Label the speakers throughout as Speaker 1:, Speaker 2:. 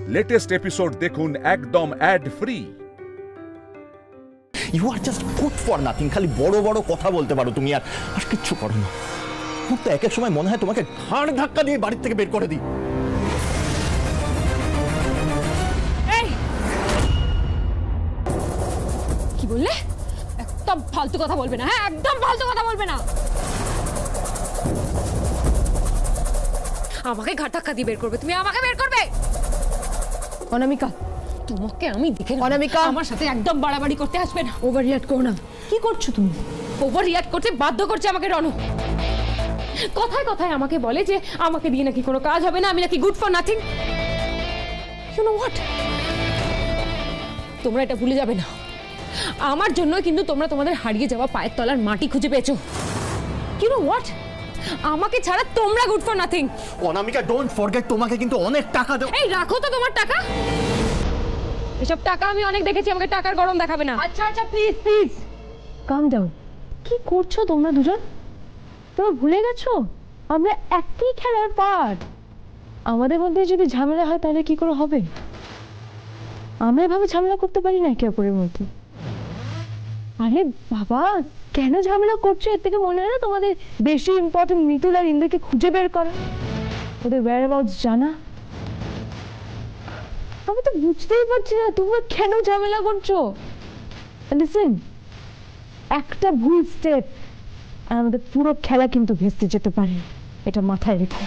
Speaker 1: Latest episode দেখুন একদম ad free.
Speaker 2: You are just good for nothing. খালি বড় বড় কথা বলতে পারো তুমি, আর আর কিচ্ছু করো না। আমার তো এক এক সময় মনে হয় তোমাকে ঘাড় ধাক্কা দিয়ে বাড়ির থেকে বের করে দিই।
Speaker 3: কি বললে? একদম ফালতু কথা বলবে না। হ্যাঁ, একদম ফালতু কথা বলবে না। আমাকে ঘাট ধাক্কা দিয়ে বের করবে? তুমি আমাকে বের করবে? অনামিকা, তোমাকে আমি দেখে অনামিকা, আমার সাথে একদম বাড়াবাড়ি করতে আসবে না। ওভার রিঅ্যাক্ট করো না। কি করছো তুমি? ওভার রিঅ্যাক্ট করতে বাধ্য করছে আমাকে রণ। কথায় কথায় আমাকে বলে যে আমাকে দিয়ে নাকি কোনো কাজ হবে না, আমি নাকি good for nothing. You know what, তোমরা এটা ভুলে যাবে না। আমার জন্য কিন্তু তোমরা তোমাদের হারিয়ে যাওয়া পায়ের তলার মাটি খুঁজে পেয়েছো। ইউ নো হোয়াট, আমাকে ছাড়া তোমরা good for nothing.
Speaker 2: Anamika, don't forget, তোমাকে কিন্তু অনেক টাকা দেব।
Speaker 3: এই রাখো তো তোমার টাকা। এসব টাকা আমি অনেক দেখেছি, আমাকে টাকার গরম দেখাবে না। আচ্ছা আচ্ছা, প্লিজ প্লিজ কাম ডাউন। কি করছো তোমরা দুজন? তোমরা ভুলে গেছো আমরা একই খেলার পার্ট। আমাদের মধ্যে যদি ঝামেলা হয় তাহলে কি করে হবে? আমরা এভাবে ঝামেলা করতে পারি না একে অপরের মধ্যে। আরে বাবা, কেন ঝামেলা করছো? এর থেকে মনে হয় না তোমাদের বেশি ইম্পর্টেন্ট মিতুল আর ইন্দ্রকে খুঁজে বের করা, ওদের whereabouts জানা? আমি তো বুঝতেই পারছি না তোমরা কেন ঝামেলা করছো। লিসেন, একটা ভুল স্টেপ আর আমাদের পুরো খেলা কিন্তু ভেস্তে যেতে পারে, এটা মাথায় রেখো।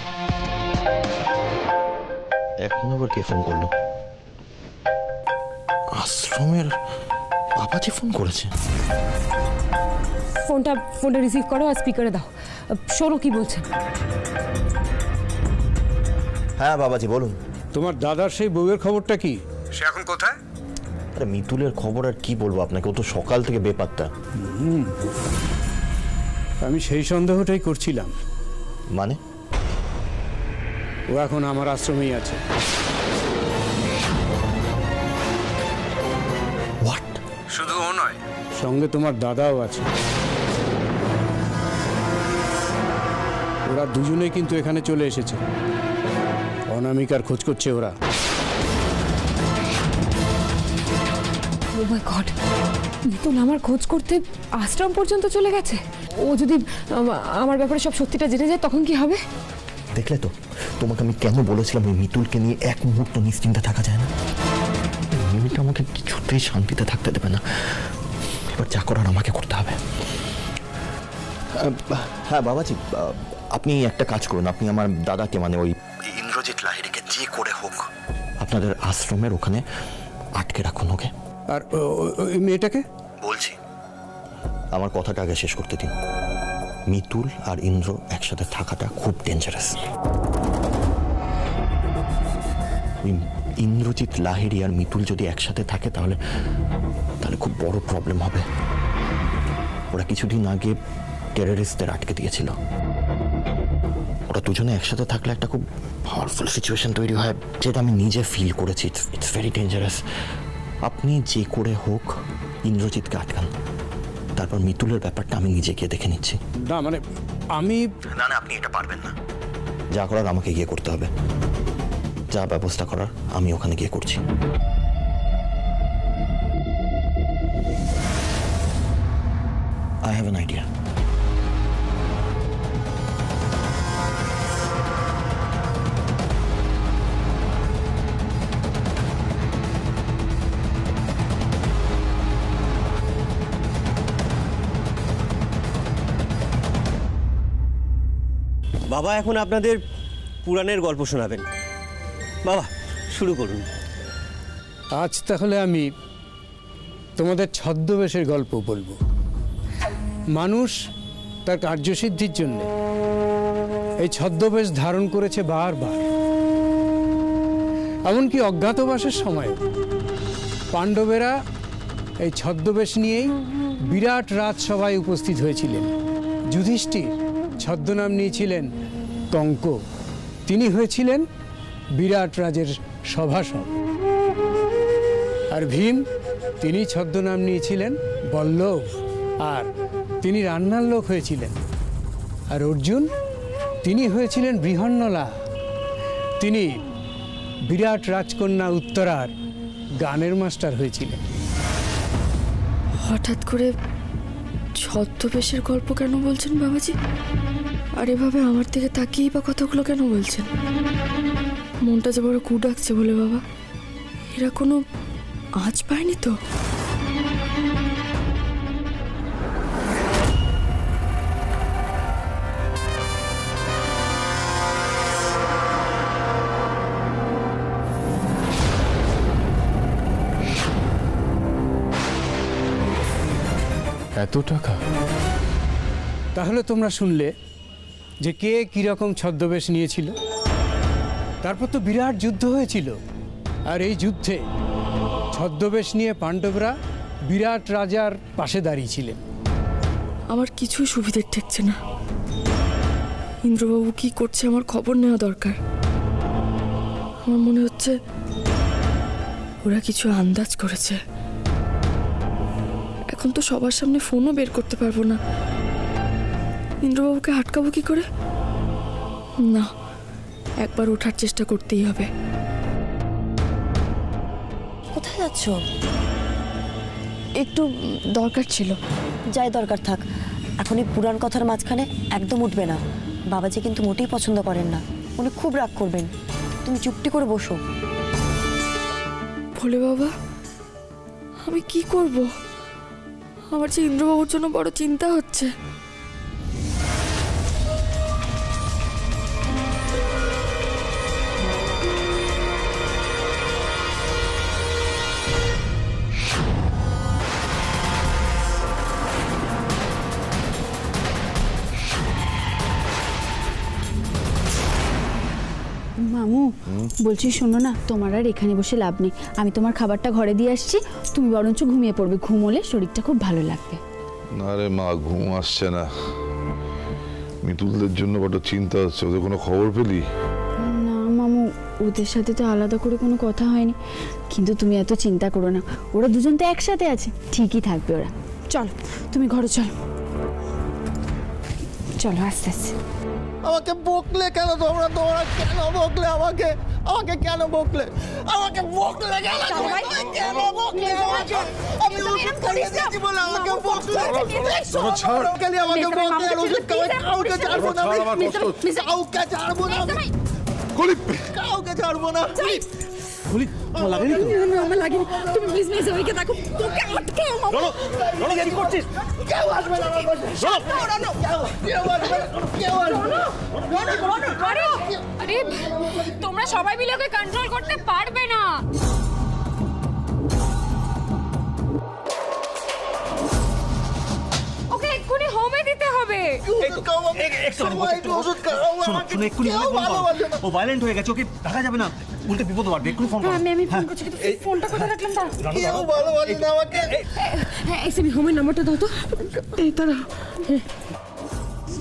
Speaker 2: এখন আবার কে ফোন করলো? আশ্রমের বাবাজি ফোন করেছে।
Speaker 3: ফোনটা রিসিভ করো আর স্পিকারে দাও। শোনো কি বলছে।
Speaker 2: হ্যাঁ বাবাজি বলুন।
Speaker 4: তোমার দাদার সেই বউয়ের খবরটা কি?
Speaker 5: সে এখন কোথায়?
Speaker 2: আরে মিতুলের খবর আর কি বলবো আপনাকে, ও তো সকাল থেকে বেপাত্তা।
Speaker 4: আমি সেই সন্দেহটাই করছিলাম।
Speaker 2: মানে?
Speaker 4: ও এখন আমার আশ্রমেই আছে।
Speaker 2: হোয়াট?
Speaker 5: শুধু ও নয়,
Speaker 4: সঙ্গে তোমার দাদাও আছে। ওরা দুজনেই কিন্তু এখানে চলে এসেছে। অনামিকার খোঁজ করছে ওরা।
Speaker 3: ও মাই গড, মিতুল আমার খোঁজ করতে আশ্রম পর্যন্ত চলে গেছে। ও যদি আমার ব্যাপারে সব সত্যিটা জেনে যায় তখন কি হবে?
Speaker 2: দেখলে তো, তোমাকে আমি কেন বলেছিলাম ওই মিতুলকে নিয়ে এক মুহূর্ত নিশ্চিন্তে থাকা যায় না। মিমিটা আমাকে কিছুতেই শান্তিতে থাকতে দেবে না। এবার যা করার আমাকে করতে হবে। হ্যাঁ বাবাজি, আপনি একটা কাজ করুন। আপনি আমার দাদাকে, মানে ওই ইন্দ্রজিৎ লাহিড়িকে যে করে হোক আপনাদের আশ্রমের ওখানে আটকে রাখুন ওকে।
Speaker 4: আর ওই মেয়েটাকে?
Speaker 2: বলছি, আমার কথাটা আগে শেষ করতে দিন। মিতুল আর ইন্দ্র একসাথে থাকাটা খুব ডেঞ্জারাস। ইন্দ্রজিৎ লাহিড়ি আর মিতুল যদি একসাথে থাকে তাহলে খুব বড় প্রবলেম হবে। ওরা কিছুদিন আগে টেররিস্টদের আটকে দিয়েছিল। ওরা দুজনে একসাথে থাকলে একটা খুব পাওয়ারফুল সিচুয়েশন তৈরি হয়, যেটা আমি নিজে ফিল করেছি। It's very dangerous. আপনি যে করে হোক ইন্দ্রজিৎকে আটকান, তারপর মিতুলের ব্যাপারটা আমি নিজে গিয়ে দেখে নিচ্ছি।
Speaker 4: না মানে আমি
Speaker 2: না, আপনি এটা পারবেন না। যা করার আমাকে গিয়ে করতে হবে। যা ব্যবস্থা করার আমি ওখানে গিয়ে করছি। I have an idea.
Speaker 6: বাবা এখন আপনাদের পুরাণের গল্প শোনাবেন। বাবা শুরু করুন।
Speaker 4: আজ তাহলে আমি তোমাদের ছদ্মবেশের গল্প বলবো। মানুষ তার কার্যসিদ্ধির জন্য এই ছদ্মবেশ ধারণ করেছে বারবার। এমনকি অজ্ঞাতবাসের সময় পাণ্ডবেরা এই ছদ্মবেশ নিয়েই বিরাট রাজসভায় উপস্থিত হয়েছিলেন। যুধিষ্ঠির ছদ্মনাম নিয়েছিলেন কঙ্ক, তিনি হয়েছিলেন বিরাট রাজের সভাসদ। আর ভীম, তিনি ছদ্মনাম নিয়েছিলেন বল্লভ, আর তিনি রান্নার লোক হয়েছিলেন। আর অর্জুন, তিনি হয়েছিলেন বৃহন্নলা, তিনি বিরাট রাজকন্যা উত্তরার গানের মাস্টার হয়েছিলেন।
Speaker 7: হঠাৎ করে ছদ্মবেশের গল্প কেন বলছেন বাবাজি? আর এভাবে আমার দিকে তাকিয়েই বা কথাগুলো কেন বলছেন? মনটা যে বড় কু ডাকছে বলে বাবা, এরা কোনো আঁচ পায়নি তো?
Speaker 8: এত টাকা?
Speaker 4: তাহলে তোমরা শুনলে যে কে কীরকম ছদ্মবেশ নিয়েছিল। তারপর তো বিরাট যুদ্ধ হয়েছিল, আর এই যুদ্ধে ছদ্মবেশ নিয়ে পাণ্ডবরা বিরাট রাজার পাশে দাঁড়িয়েছিলেন।
Speaker 7: আমার কিছুই সুবিধের ঠেকছে না। ইন্দ্রবাবু কি করছে আমার খবর নেওয়া দরকার। আমার মনে হচ্ছে ওরা কিছু আন্দাজ করেছে। এখন তো সবার সামনে ফোনও বের করতে পারবো না। ইন্দ্রবাবুকে আটকাবো কি করে? না, একবার ওঠার চেষ্টা করতেই হবে।
Speaker 9: কোথায় যাচ্ছ?
Speaker 7: একটু দরকার ছিল।
Speaker 9: যাই দরকার থাক, এখন এই পুরাণ কথার মাঝখানে একদম উঠবে না। বাবাজি কিন্তু মোটেই পছন্দ করেন না, উনি খুব রাগ করবেন। তুমি চুপটি করে বসো।
Speaker 7: ভোলে বাবা, আমি কি করব? আমার যে ইন্দ্রবাবুর জন্য বড় চিন্তা হচ্ছে।
Speaker 3: মামু বলছি, শোনো না, তোমার আর এখানে বসে লাভ নেই। আমি তোমার খাবারটা ঘরে দিয়ে আসছি, তুমি বরঞ্চ ঘুমিয়ে পড়বে। ঘুমোলে শরীরটা খুব ভালো লাগবে।
Speaker 10: না রে মা, ঘুম আসছে না। মিতুলদের জন্য বড় চিন্তা হচ্ছে। ওদের কোনো খবর পেলি?
Speaker 3: না মামু, ওদের সাথে তো আলাদা করে কোনো কথা হয়নি। কিন্তু তুমি এত চিন্তা করো না, ওরা দুজন তো একসাথে আছে, ঠিকই থাকবে ওরা। চলো তুমি ঘরে চলো, চলো আস্তে আস্তে।
Speaker 2: আমাকে বকলে কেন তোমরা? তোমরা কেন বকলে আমাকে? আমাকে কেন বকলে? আমাকে বকলে কেন? কেন বকলে আমাকে? আমি ওষুধ খাইয়ে দিয়েছি বলে আমাকে বকলে? ছাড় খালি আমাকে বকলে, আর ওষুধ কাউকে ছাড়বো না। কাউকে ছাড়বো না, কাউকে ছাড়বো না।
Speaker 3: আমার লাগেনি, তুমি প্লিজ প্লিজ ওইকে দেখো, তোকে আটকে কি করছিস?
Speaker 2: কেউ আসবে না আমার পাশে। কেউ আসবে না, কেউ আসবে না।
Speaker 3: আরে তোমরা সবাই মিলে ওকে কন্ট্রোল করতে পারবে না। ওকে এক্ষুনি হোমে দিতে হবে।
Speaker 2: ওষুধ খাও,
Speaker 6: ও ভায়োলেন্ট হয়ে গেছে, ওকে রাখা যাবে না, উল্টে বিপদ বাড়বে। এক্ষুনি ফোন করো।
Speaker 3: আমি ফোন করছি, কিন্তু ফোনটা কোথায় রাখলাম?
Speaker 2: কেউ ভালোবাসে না আমাকে।
Speaker 3: হ্যাঁ এসবি হোমের নাম্বারটা দাও তো। এই তারা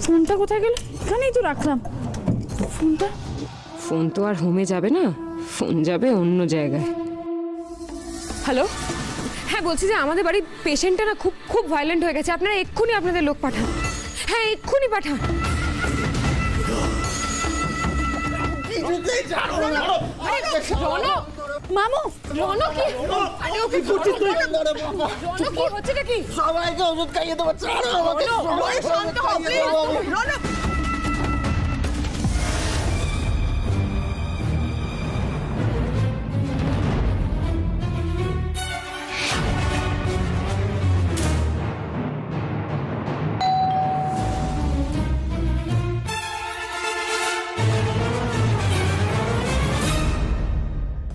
Speaker 3: ফোনটা কোথায় গেল? এখানেই তো রাখলাম ফোনটা।
Speaker 11: ফোন তো আর হোমে যাবে না, ফোন যাবে অন্য জায়গায়। হ্যালো, হ্যাঁ বলছি যে আমাদের বাড়ির পেশেন্টটা না খুব খুব ভায়োলেন্ট হয়ে গেছে। আপনারা এক্ষুনি আপনাদের লোক পাঠান। হ্যাঁ এক্ষুনি পাঠান।
Speaker 3: মামু রনো কি? আরে ওকে করছিস তুই? রনো কি হচ্ছে নাকি?
Speaker 2: সবাইকে ওষুধ খাইয়ে দেবো। ছাড়ো আমাকে।
Speaker 3: শান্ত হও প্লিজ। রনো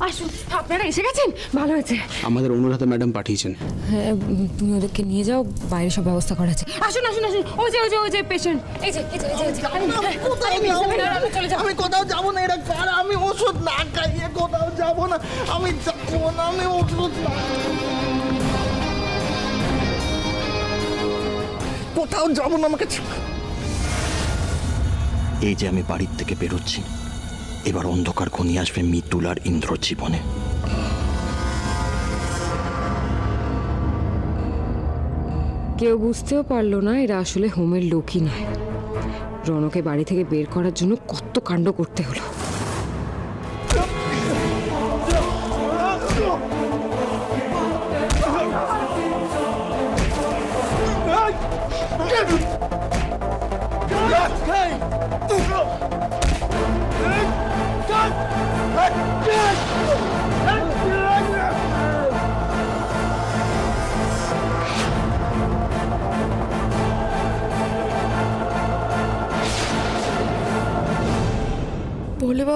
Speaker 3: আসুন, আপনারা এসে গেছেন, ভালো হয়েছে।
Speaker 4: আমাদের অনুরাধা ম্যাডাম পাঠিয়েছেন।
Speaker 11: হ্যাঁ তুমি ওদেরকে নিয়ে যাও, বাইরে সব ব্যবস্থা করা আছে।
Speaker 3: আসুন আসুন আসুন, ওই যে পেশেন্ট, এই যে চলে যাও।
Speaker 2: আমি কোথাও যাবো না, এরা কারা? আমি ওষুধ না খাইয়ে কোথাও যাবো না। আমি যাবো না, আমি ওষুধ না, কোথাও যাবো না। আমাকে এই যে আমি বাড়ির থেকে বেরোচ্ছি, এবার অন্ধকার ঘনিয়ে আসবে মিতুল আর ইন্দ্রর জীবনে।
Speaker 11: কেউ বুঝতেও পারলো না এরা আসলে হোমের লোকই নয়। রনকে বাড়ি থেকে বের করার জন্য কত কাণ্ড করতে হলো।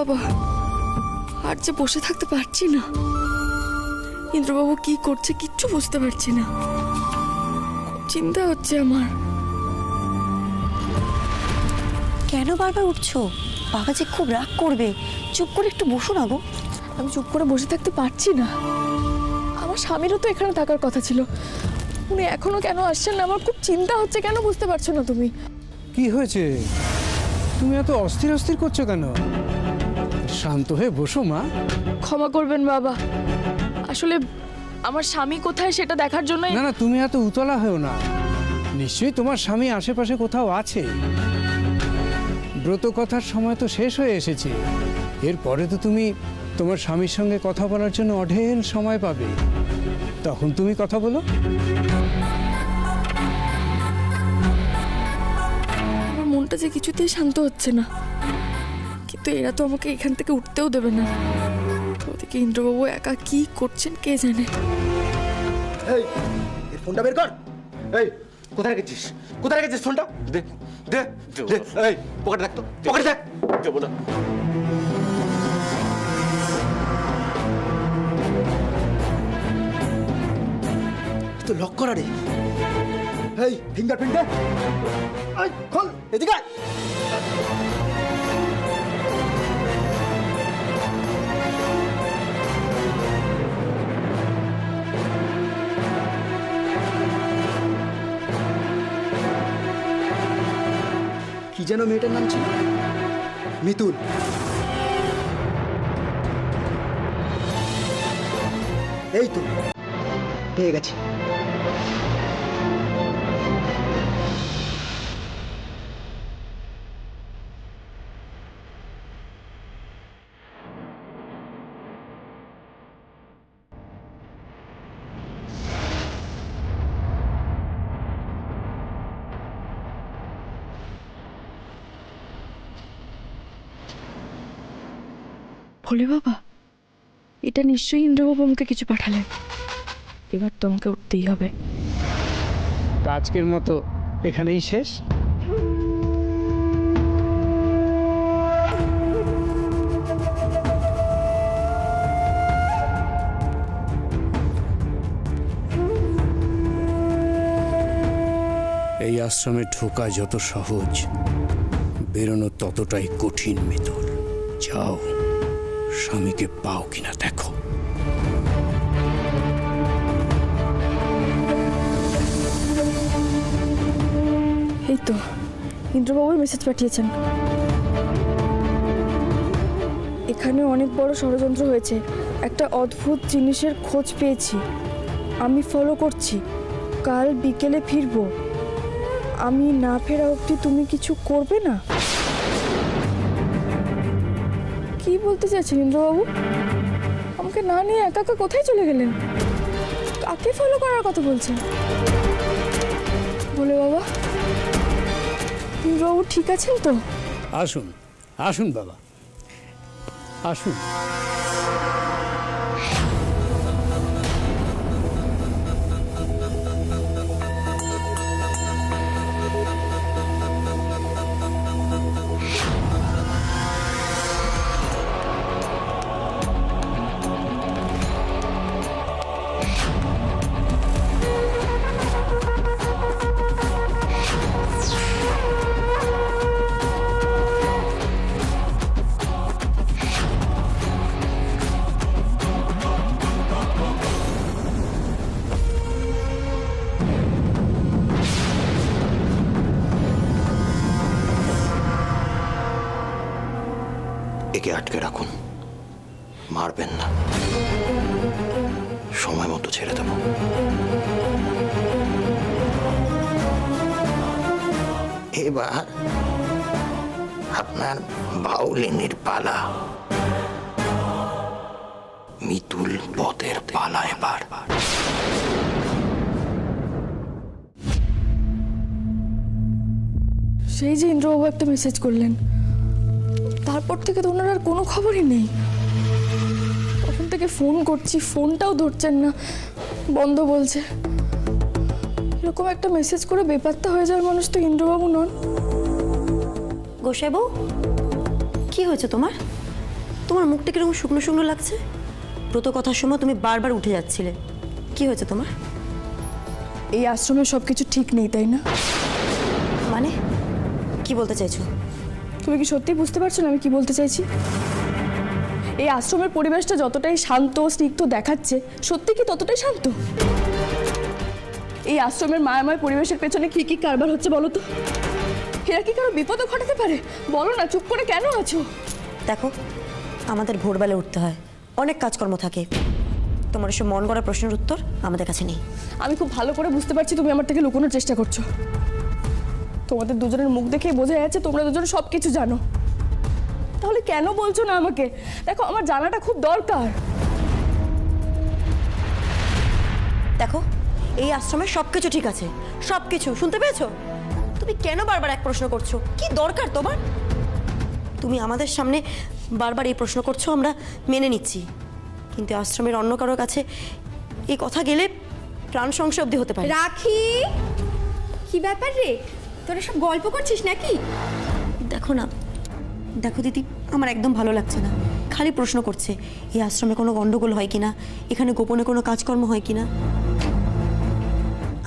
Speaker 7: বাবা, আর যে বসে থাকতে পারছি না। ইন্দ্রবাবু কি করছে কিচ্ছু বুঝতে পারছি না, খুব চিন্তা হচ্ছে আমার।
Speaker 9: কেন বারবার উঠছো? বাবা যে খুব রাগ করবে, চুপ করে একটু বসো না গো।
Speaker 7: আমি চুপ করে বসে থাকতে পারছি না। আমার স্বামীরও তো এখানে থাকার কথা ছিল, উনি এখনো কেন আসছেন না? আমার খুব চিন্তা হচ্ছে, কেন বুঝতে পারছো না তুমি?
Speaker 4: কি হয়েছে? তুমি এত অস্থির অস্থির করছো কেন? শান্ত হয়ে বসো মা।
Speaker 7: ক্ষমা করবেন বাবা, আসলে আমার স্বামী কোথায় সেটা দেখার জন্য।
Speaker 4: না না, তুমি এত উতলা হও না। নিশ্চয়ই তোমার স্বামী আশেপাশে কোথাও আছে। ব্রত কথার সময় তো শেষ হয়ে এসেছে, এরপরে তো তুমি তোমার স্বামীর সঙ্গে কথা বলার জন্য অঢেল সময় পাবে, তখন তুমি কথা বলো।
Speaker 7: আমার মনটা যে কিছুতেই শান্ত হচ্ছে না, কিন্তু এরা তো আমাকে এখান থেকে উঠতেও দেবে না। ওদিকে ইন্দ্রবাবু একা কি করছেন কে জানে।
Speaker 6: এই এর ফোনটা বের কর। এই কোথায় রেখেছিস? কোথায় রেখেছিস ফোনটা? দে দে দে। এই পকেটে রাখ তো, পকেটে রাখ। যাবো না। তো লক করা রে। এই ফিঙ্গারপ্রিন্ট দে। এই খোল, এদিকে আয়। কি যেন মেয়েটার নাম ছিল? মিতুল। এই তো পেয়ে গেছি।
Speaker 7: ভোলে বাবা, এটা নিশ্চয়ই ইন্দ্রবাবু আমাকে কিছু পাঠালেন। এবার তো আমাকে উঠতেই হবে।
Speaker 4: আজকের মতো এখানেই শেষ। এই আশ্রমে ঢোকা যত সহজ, বেরোনো ততটাই কঠিন। মিতুল, যাও, স্বামীকে পাও কিনা দেখো।
Speaker 7: এই তো ইন্দ্রবাবুই মেসেজ পাঠিয়েছেন। এখানে অনেক বড় ষড়যন্ত্র হয়েছে, একটা অদ্ভুত জিনিসের খোঁজ পেয়েছি, আমি ফলো করছি, কাল বিকেলে ফিরবো। আমি না ফেরা অবধি তুমি কিছু করবে না? কি বলতে চাইছেন ইন্দ্রবাবু? আমাকে না নিয়ে একা একা কোথায় চলে গেলেন? কাকে ফলো করার কথা বলছেন? বলে বাবা, ইন্দ্রবাবু ঠিক আছেন তো?
Speaker 4: আসুন আসুন বাবা, আসুন।
Speaker 2: একে আটকে রাখুন, মারবেন না, সময় মতো ছেড়ে দেব। এবার আপনার বাউলিনীর পালা। মিতুল পথের পালা এবার।
Speaker 7: সেই যে ইন্দ্রবাবু একটা মেসেজ করলেন, তারপর থেকে তো ওনার আর কোনো খবরই নেই। তখন থেকে ফোন করছি, ফোনটাও ধরছেন না, বন্ধ বলছে। এরকম একটা মেসেজ করে বেপাত্তা হয়ে যাওয়ার মানুষ তো ইন্দ্রবাবু নন।
Speaker 9: গোসাইবু, কি হয়েছে তোমার? তোমার মুখটা কিরকম শুকনো শুকনো লাগছে? ব্রত কথার সময় তুমি বারবার উঠে যাচ্ছিলে, কি হয়েছে তোমার?
Speaker 7: এই আশ্রমে সব কিছু ঠিক নেই, তাই না?
Speaker 9: মানে কি বলতে চাইছো?
Speaker 7: তুমি কি সত্যি বুঝতে পারছো না আমি কি বলতে চাইছি? এই আশ্রমের পরিবেশটা যতটাই শান্ত স্নিগ্ধ দেখাচ্ছে, সত্যি কি ততটাই শান্ত? এই আশ্রমের মায়াময় পরিবেশের পেছনে কি কি কারবার হচ্ছে বলো তো? এরা কি কারো বিপদও ঘটাতে পারে? বলো না, চুপ করে কেন আছো?
Speaker 9: দেখো, আমাদের ভোরবেলা উঠতে হয়, অনেক কাজকর্ম থাকে। তোমার এসব মন গড়া প্রশ্নের উত্তর আমাদের কাছে নেই।
Speaker 7: আমি খুব ভালো করে বুঝতে পারছি তুমি আমার থেকে লুকোনোর চেষ্টা করছো। তোমাদের দুজনের মুখ দেখেই বোঝা যাচ্ছে তোমরা দুজন সব কিছু জানো। তাহলে কেন বলছো না আমাকে? দেখো, আমার জানাটা খুব দরকার।
Speaker 9: দেখো, এই আশ্রমে সবকিছু ঠিক আছে, সবকিছু শুনতে পেয়েছো? তুমি কেন বারবার এক প্রশ্ন করছো? কি দরকার তোমার? তুমি আমাদের সামনে বারবার এই প্রশ্ন করছো, আমরা মেনে নিচ্ছি, কিন্তু আশ্রমের অন্য কারোর কাছে এই কথা গেলে প্রাণ সংশয় অবধি হতে পারে।
Speaker 3: রাখি, কি ব্যাপার রে? তোরা সব গল্প করছিস নাকি?
Speaker 9: দেখো না, দেখো দিদি, আমার একদম ভালো লাগছে না। খালি প্রশ্ন করছে এই আশ্রমে কোনো গন্ডগোল হয় কিনা, এখানে গোপনে কোনো কাজকর্ম হয় কিনা।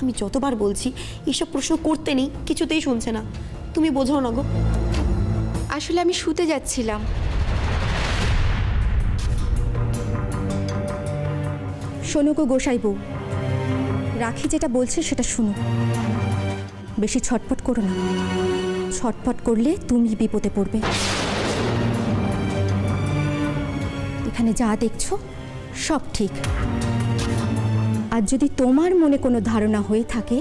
Speaker 9: আমি যতবার বলছি এইসব প্রশ্ন করতে নেই, কিছুতেই শুনছে না। তুমি বোঝাও না গো।
Speaker 3: আসলে আমি শুতে যাচ্ছিলাম। শোনো গো গোসাইবু, রাখি যেটা বলছে সেটা শুনো। বেশি ছটপট করো না, ছটপট করলে তুমি বিপদে পড়বে। এখানে যা দেখছো সব ঠিক, আর যদি তোমার মনে কোনো ধারণা হয়ে থাকে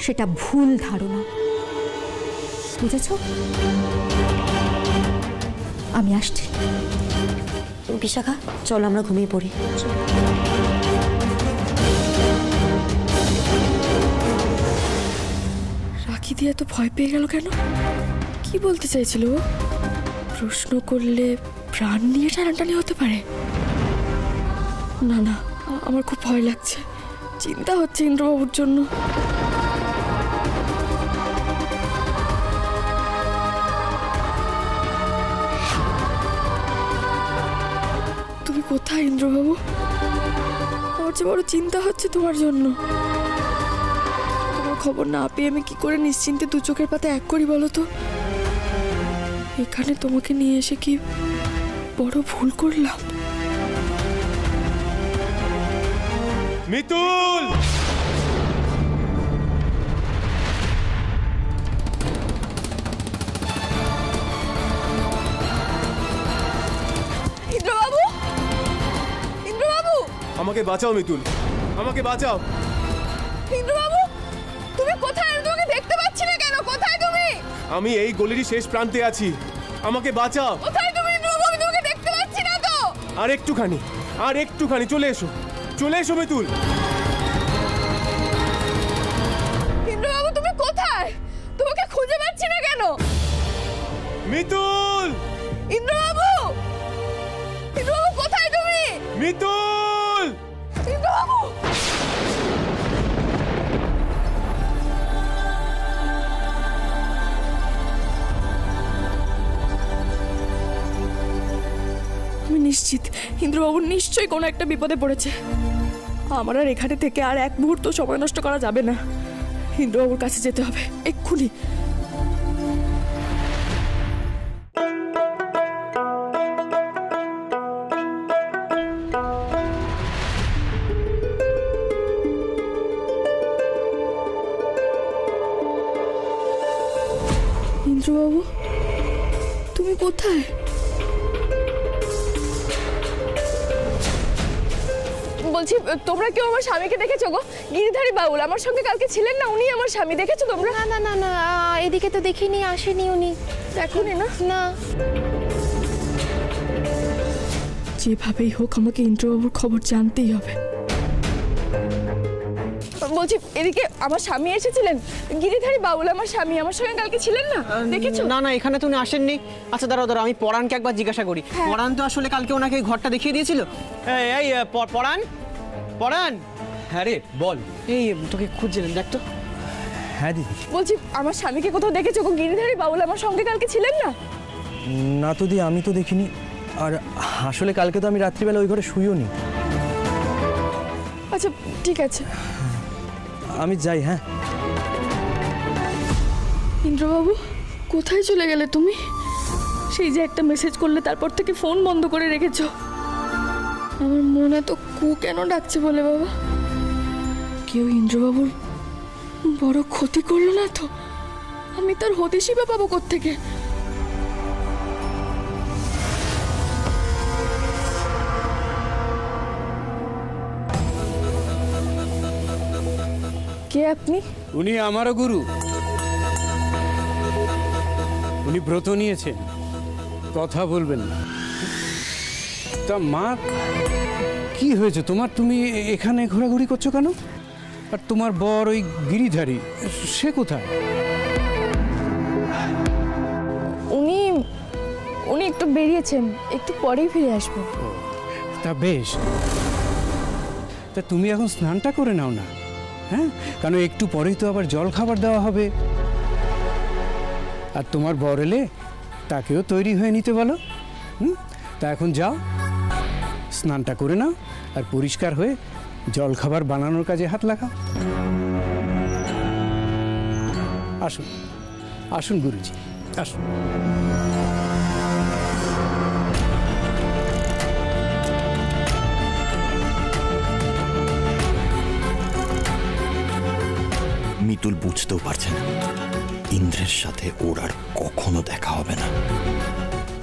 Speaker 3: সেটা ভুল ধারণা, বুঝেছো? আমি আসছি।
Speaker 9: বিশাখা, চলো আমরা ঘুমিয়ে পড়ি।
Speaker 7: রাখি দিয়ে এত ভয় পেয়ে গেল কেন? কি বলতে চাইছিল ও? প্রশ্ন করলে প্রাণ নিয়ে টানাটানি হতে পারে? না না, আমার খুব ভয় লাগছে, চিন্তা হচ্ছে ইন্দ্রবাবুর জন্য। তুমি কোথায় ইন্দ্রবাবু? আমার যে বড় চিন্তা হচ্ছে তোমার জন্য। তোমার খবর না পেয়ে আমি কি করে নিশ্চিন্তে দু চোখের পাতা এক করি বলো তো? এখানে তোমাকে নিয়ে এসে কি বড় ভুল করলাম?
Speaker 6: মিতুল!
Speaker 7: ইন্দ্রবাবু, ইন্দ্রবাবু,
Speaker 6: আমাকে বাঁচাও মিতুল, আমাকে বাঁচাও।
Speaker 7: ইন্দ্রবাবু, তুমি কোথায়? আমি তোমাকে দেখতে পাচ্ছি না কেন? কোথায় তুমি?
Speaker 6: আমি এই গলিরই শেষ প্রান্তে আছি, আমাকে বাঁচাও।
Speaker 7: কোথায় তুমি ইন্দ্রবাবু? আমি তোমাকে দেখতে পাচ্ছি না তো।
Speaker 6: আর একটুখানি, আর একটুখানি, চলে এসো, চলে এসো মিতুল।
Speaker 7: ইন্দ্রবাবু, তুমি কোথায়? তোমাকে খুঁজে পাচ্ছি না কেন?
Speaker 6: মিতুল!
Speaker 7: ইন্দ্রবাবু, ইন্দ্রবাবু কোথায় তুমি?
Speaker 6: মিতুল!
Speaker 7: ইন্দ্রবাবু! আমি নিশ্চিত ইন্দ্রবাবু নিশ্চয়ই কোনো একটা বিপদে পড়েছে। আমার আর এখানে থেকে আর এক মুহূর্ত সময় নষ্ট করা যাবে না। ইন্দ্রবাবুর কাছে যেতে হবে এক্ষুনি। ইন্দ্রবাবু, তুমি কোথায়? বলছি, তোমরা কেউ আমার স্বামীকে দেখেছো গো? গিরিধারী বাউল আমার সঙ্গে কালকে ছিলেন না, উনি আমার স্বামী, দেখেছো তোমরা?
Speaker 3: না না না না, এদিকে তো দেখিনি, আসেনি উনি।
Speaker 7: দেখোনি না?
Speaker 3: না।
Speaker 7: যেভাবেই হোক আমাকে ইন্দ্রবাবুর খবর জানতেই হবে। বলছি, এদিকে আমার স্বামী এসেছিলেন, গিরিধারী বাউল আমার স্বামী, আমার সঙ্গে কালকে ছিলেন না, দেখেছো?
Speaker 12: না না, এখানে তো উনি আসেননি। আচ্ছা দাঁড়াও দাঁড়াও, আমি পরাণকে একবার জিজ্ঞাসা করি। পরাণ তো আসলে কালকে ওনাকে ঘরটা দেখিয়ে দিয়েছিল। এই পরাণ, পরাণ, হ্যাঁ রে বল। এই তোকে খুঁজছিলেন, দেখ তো।
Speaker 4: হ্যাঁ দিদি।
Speaker 7: বলছি, আমার স্বামীকে কোথাও দেখেছো গো? গিরিধারী বাউল আমার সঙ্গে কালকে ছিলেন না?
Speaker 4: না তো দি, আমি তো দেখিনি।
Speaker 6: আর আসলে কালকে তো আমি রাত্রিবেলা ওই ঘরে শুইও নি।
Speaker 7: আচ্ছা ঠিক আছে।
Speaker 6: আমি যাই। হ্যাঁ
Speaker 7: ইন্দ্রবাবু, কোথায় চলে গেলে তুমি? সেই যে একটা মেসেজ করলে তারপর থেকে ফোন বন্ধ করে রেখেছো। আমার মনে তো কু কেন ডাকছে বলে বাবা? কেউ ইন্দ্রবাবুর বড় ক্ষতি করলো না তো? আমি তার হদিশই বা পাবো কোত্থেকে? কে আপনি?
Speaker 4: উনি আমারও গুরু। উনি ব্রত নিয়েছেন, কথা বলবেন না। তা মা, কি হয়েছে তোমার? তুমি এখানে ঘোরাঘুরি করছো কেন? আর তোমার বর ওই গিরিধারী, সে কোথায়?
Speaker 7: উনি একটু বেরিয়েছেন, একটু পরেই ফিরে আসবেন।
Speaker 4: তা বেশ, তা তুমি এখন স্নানটা করে নাও না। হ্যাঁ, কারণ একটু পরেই তো আবার জল খাবার দেওয়া হবে। আর তোমার বর এলে তাকেও তৈরি হয়ে নিতে বলো। তা এখন যাও, স্নানটা করে নাও, আর পরিষ্কার হয়ে জল খাবার বানানোর কাজে হাত লাগাও। আসুন আসুন গুরুজি, আসুন।
Speaker 2: মিতুল বুঝতেও পারছে না ইন্দ্রের সাথে ওর আর কখনো দেখা হবে না।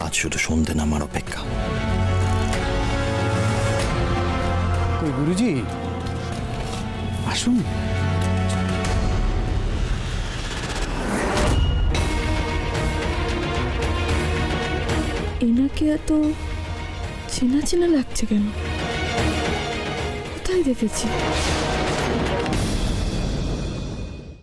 Speaker 2: আজ শুধু সন্ধে নামার অপেক্ষা।
Speaker 4: গুরুজি আসুন।
Speaker 7: এনাকে এত চেনা চেনা লাগছে কেন? কোথায় দেখেছি?